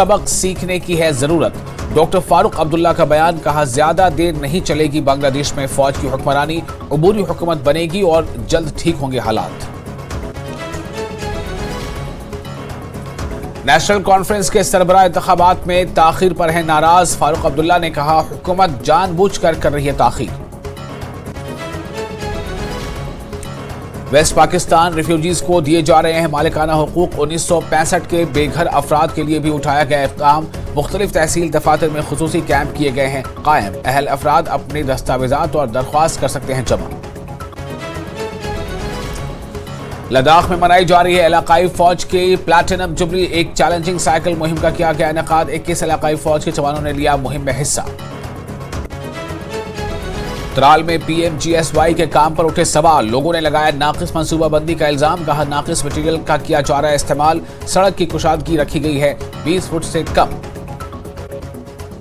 सबक सीखने की है जरूरत। डॉक्टर फारूक अब्दुल्ला का बयान, कहा ज्यादा देर नहीं चलेगी बांग्लादेश में फौज की हुक्मरानी, अबूरी हुकूमत बनेगी और जल्द ठीक होंगे हालात। नेशनल कॉन्फ्रेंस के सरबराह इंतखाबात में ताखीर पर है नाराज। फारूक अब्दुल्ला ने कहा हुकूमत जानबूझकर कर रही है ताखीर। वेस्ट पाकिस्तान रिफ्यूजीज को दिए जा रहे हैं मालिकाना हुकूक। 1965 के बेघर अफराद के लिए भी उठाया गया इक़दाम। मुख्तलिफ तहसील दफातर में खुसूसी कैंप किए गए हैं कायम। अहल अफराद अपने दस्तावेजात और दरख्वास्त कर सकते हैं जमा। लद्दाख में मनाई जा रही है इलाकाई फौज की प्लैटिनम जुबली। एक चैलेंजिंग साइकिल मुहिम का किया गया इनेकाद। 21 इलाकाई फौज के जवानों ने लिया मुहिम में हिस्सा। त्राल में PMGSY के काम पर उठे सवाल। लोगों ने लगाया नाकिस मंसूबाबंदी का इल्जाम। कहा नाकिस मटीरियल का किया जा रहा है इस्तेमाल। सड़क की कुशादगी रखी गई है 20 फुट से कम।